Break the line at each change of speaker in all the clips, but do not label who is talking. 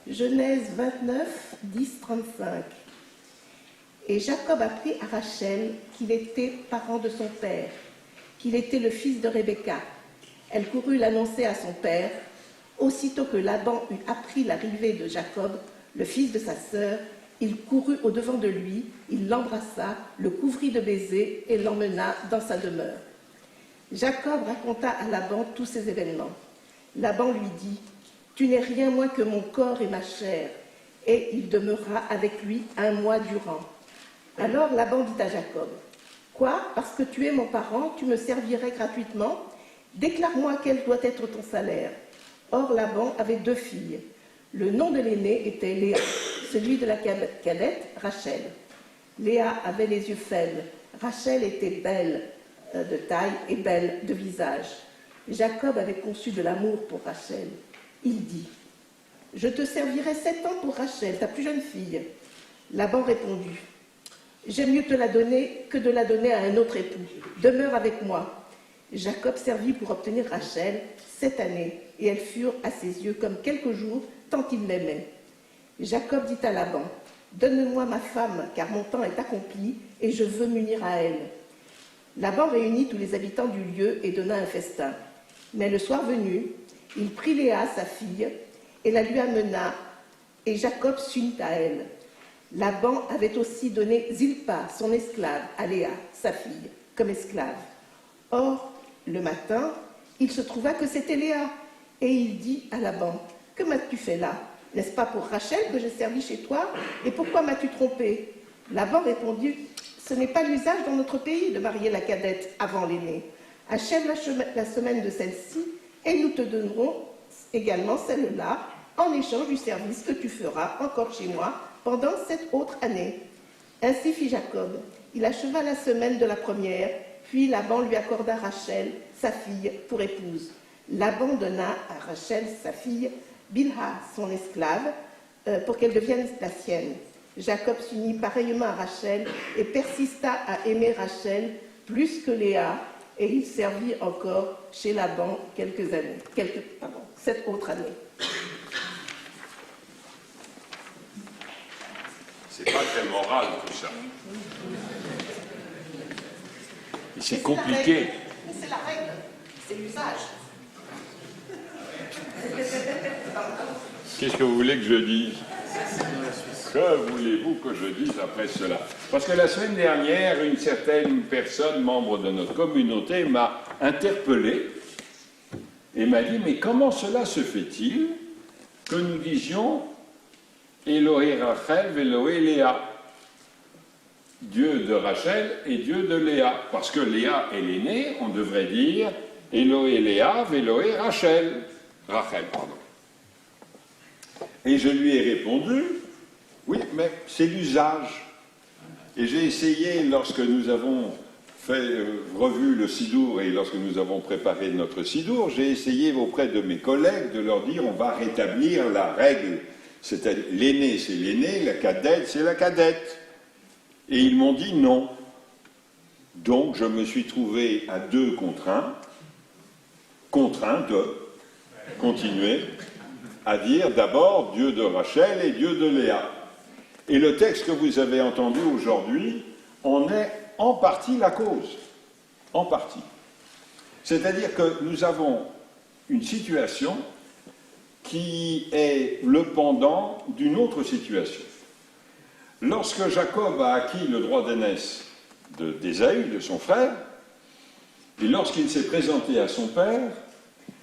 Genèse 29, 10, 35. Et Jacob apprit à Rachel qu'il était parent de son père, qu'il était le fils de Rebecca. Elle courut l'annoncer à son père. Aussitôt que Laban eut appris l'arrivée de Jacob, le fils de sa sœur, il courut au-devant de lui, il l'embrassa, le couvrit de baisers et l'emmena dans sa demeure. Jacob raconta à Laban tous ces événements. Laban lui dit « Tu n'es rien moins que mon corps et ma chair. » Et il demeura avec lui 1 mois durant. Alors Laban dit à Jacob « Quoi, parce que tu es mon parent, tu me servirais gratuitement? Déclare-moi quel doit être ton salaire. » Or Laban avait 2 filles. Le nom de l'aînée était Léa, celui de la cadette, Rachel. Léa avait les yeux faibles. Rachel était belle de taille et belle de visage. Jacob avait conçu de l'amour pour Rachel. Il dit « Je te servirai 7 ans pour Rachel, ta plus jeune fille. » Laban répondit « J'aime mieux te la donner que de la donner à un autre époux. Demeure avec moi. » Jacob servit pour obtenir Rachel 7 années, et elles furent à ses yeux comme quelques jours, tant il l'aimait. Jacob dit à Laban « Donne-moi ma femme, car mon temps est accompli, et je veux m'unir à elle. » Laban réunit tous les habitants du lieu et donna un festin. Mais le soir venu, il prit Léa, sa fille, et la lui amena, et Jacob s'unit à elle. Laban avait aussi donné Zilpa, son esclave, à Léa, sa fille, comme esclave. Or, le matin, il se trouva que c'était Léa, et il dit à Laban « Que m'as-tu fait là? N'est-ce pas pour Rachel que j'ai servi chez toi? Et pourquoi m'as-tu trompé ?» Laban répondit « Ce n'est pas l'usage dans notre pays de marier la cadette avant l'aînée. Achève la semaine de celle-ci, et nous te donnerons également celle-là, en échange du service que tu feras encore chez moi pendant 7 autres années. » Ainsi fit Jacob. Il acheva la semaine de la première, puis Laban lui accorda Rachel, sa fille, pour épouse. Laban donna à Rachel, sa fille, Bilha, son esclave, pour qu'elle devienne la sienne. Jacob s'unit pareillement à Rachel et persista à aimer Rachel plus que Léa, et il servit encore chez Laban 7 autres années.
C'est pas très moral tout ça. C'est compliqué.
Mais c'est la règle, c'est l'usage.
Qu'est-ce que vous voulez que je dise? Que voulez-vous que je dise après cela? Parce que la semaine dernière, une certaine personne, membre de notre communauté, m'a interpellé et m'a dit « Mais comment cela se fait-il que nous disions Elohé Rachel, Elohé Léa, Dieu de Rachel et Dieu de Léa? Parce que Léa est l'aînée, on devrait dire Elohé Léa, Elohé Rachel. Rachel, pardon. Et je lui ai répondu, oui, mais c'est l'usage. Et j'ai essayé, lorsque nous avons revu le Sidour et lorsque nous avons préparé notre Sidour, j'ai essayé auprès de mes collègues de leur dire, on va rétablir la règle. C'est-à-dire, l'aîné, c'est l'aîné, la cadette, c'est la cadette. Et ils m'ont dit non. Donc, je me suis trouvé à 2 contre 1, contraint de continuer à dire d'abord Dieu de Rachel et Dieu de Léa. Et le texte que vous avez entendu aujourd'hui en est en partie la cause. En partie. C'est-à-dire que nous avons une situation qui est le pendant d'une autre situation. Lorsque Jacob a acquis le droit d'aînesse d'Ésaü, de son frère, et lorsqu'il s'est présenté à son père,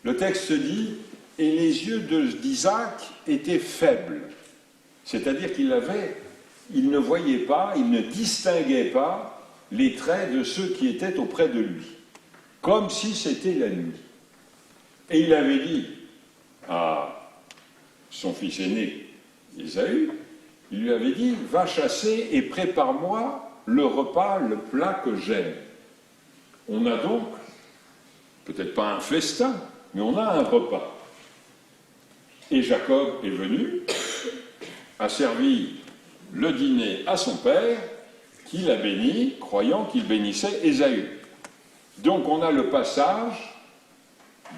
le texte dit « Et les yeux d'Isaac étaient faibles ». C'est-à-dire qu'il ne voyait pas, il ne distinguait pas les traits de ceux qui étaient auprès de lui, comme si c'était la nuit. Et il avait dit à son fils aîné, Ésaü, il lui avait dit « Va chasser et prépare-moi le repas, le plat que j'aime ». On a donc, peut-être pas un festin, mais on a un repas. Et Jacob est venu, a servi le dîner à son père, qui l'a béni, croyant qu'il bénissait Ésaü. Donc on a le passage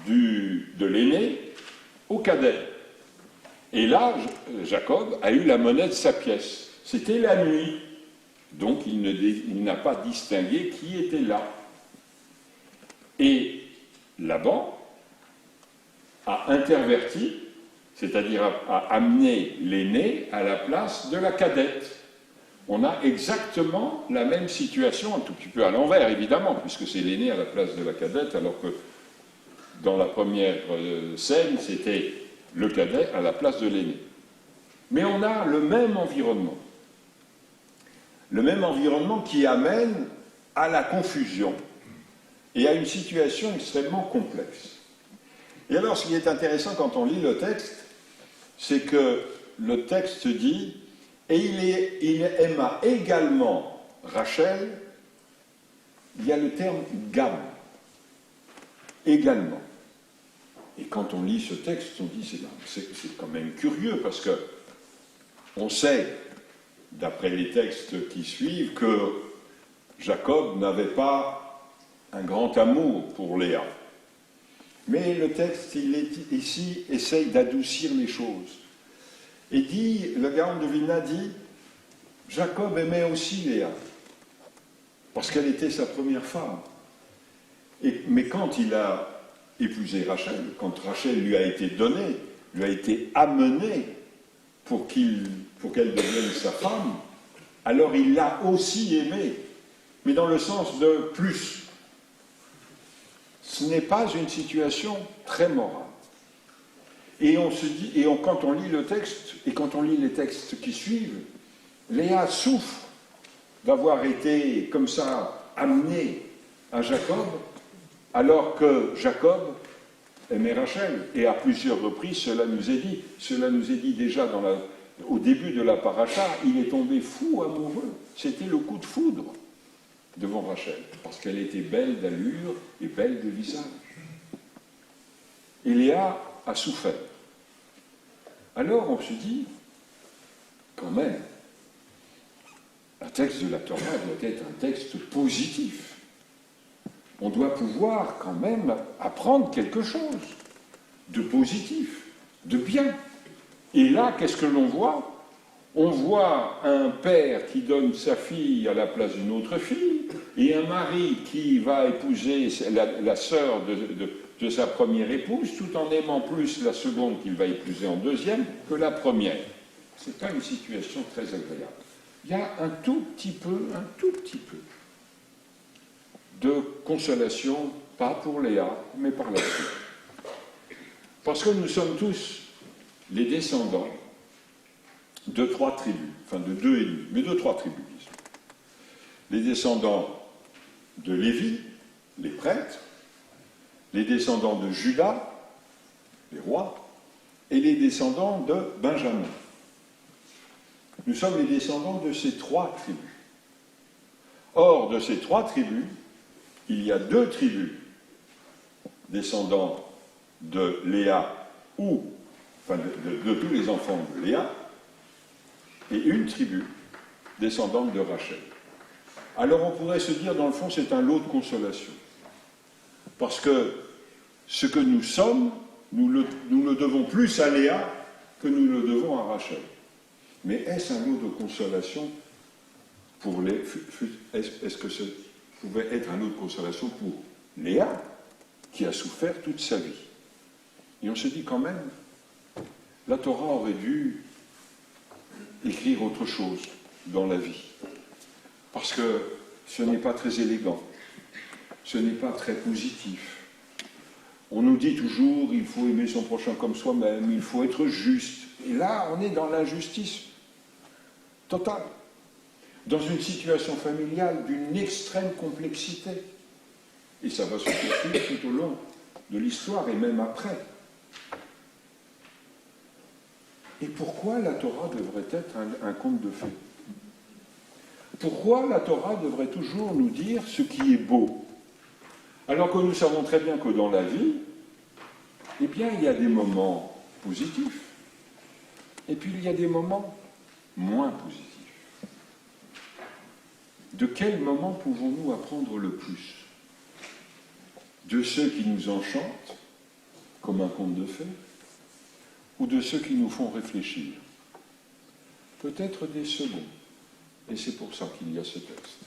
de l'aîné au cadet. Et là, Jacob a eu la monnaie de sa pièce. C'était la nuit. Donc il n'a pas distingué qui était là. Et Laban a interverti, c'est-à-dire a amené l'aîné à la place de la cadette. On a exactement la même situation, un tout petit peu à l'envers évidemment, puisque c'est l'aîné à la place de la cadette, alors que dans la première scène, c'était le cadet à la place de l'aîné. Mais on a le même environnement. Le même environnement qui amène à la confusion et à une situation extrêmement complexe. Et alors, ce qui est intéressant quand on lit le texte, c'est que le texte dit « Et il aima également Rachel », il y a le terme « gam », également. Et quand on lit ce texte, on dit c'est quand même curieux, parce que on sait, d'après les textes qui suivent, que Jacob n'avait pas un grand amour pour Léa. Mais le texte, ici, essaye d'adoucir les choses. Et dit, le Gaon de Vilna dit, Jacob aimait aussi Léa, parce qu'elle était sa première femme. Mais quand il a épousé Rachel, quand Rachel lui a été donnée, lui a été amenée pour qu'elle devienne sa femme, alors il l'a aussi aimée, mais dans le sens de plus. Ce n'est pas une situation très morale. Et on se dit, quand on lit le texte, et quand on lit les textes qui suivent, Léa souffre d'avoir été comme ça amenée à Jacob, alors que Jacob aimait Rachel. Et à plusieurs reprises, cela nous est dit. Cela nous est dit déjà au début de la paracha, il est tombé fou amoureux. C'était le coup de foudre devant Rachel, parce qu'elle était belle d'allure et belle de visage. Et Léa a souffert. Alors on se dit, quand même, un texte de la Torah doit être un texte positif. On doit pouvoir quand même apprendre quelque chose de positif, de bien. Et là, qu'est-ce que l'on voit? On voit un père qui donne sa fille à la place d'une autre fille, et un mari qui va épouser la sœur de sa première épouse, tout en aimant plus la seconde qu'il va épouser en deuxième que la première. Ce n'est pas une situation très agréable. Il y a un tout petit peu de consolation, pas pour Léa, mais par la suite. Parce que nous sommes tous les descendants de 3 tribus, enfin de 2 et demi, mais de 3 tribus, disons. Les descendants de Lévi, les prêtres, les descendants de Juda, les rois, et les descendants de Benjamin. Nous sommes les descendants de ces 3 tribus. Or, de ces 3 tribus, il y a 2 tribus descendants de Léa, enfin de tous les enfants de Léa, et une tribu descendante de Rachel. Alors on pourrait se dire, dans le fond, c'est un lot de consolation. Parce que ce que nous sommes, nous le devons plus à Léa que nous le devons à Rachel. Mais est-ce un lot de consolation pour les... Est-ce que ce pouvait être un lot de consolation pour Léa, qui a souffert toute sa vie? Et on se dit quand même, la Torah aurait dû écrire autre chose dans la vie. Parce que ce n'est pas très élégant, ce n'est pas très positif. On nous dit toujours, il faut aimer son prochain comme soi-même, il faut être juste. Et là, on est dans l'injustice totale. Dans une situation familiale d'une extrême complexité. Et ça va se poursuivre tout au long de l'histoire et même après. Et pourquoi la Torah devrait être un conte de fées? Pourquoi la Torah devrait toujours nous dire ce qui est beau? Alors que nous savons très bien que dans la vie, eh bien, il y a des moments positifs, et puis il y a des moments moins positifs. De quel moment pouvons-nous apprendre le plus? De ceux qui nous enchantent, comme un conte de fées, ou de ceux qui nous font réfléchir. Peut-être des seconds. Et c'est pour ça qu'il y a ce texte.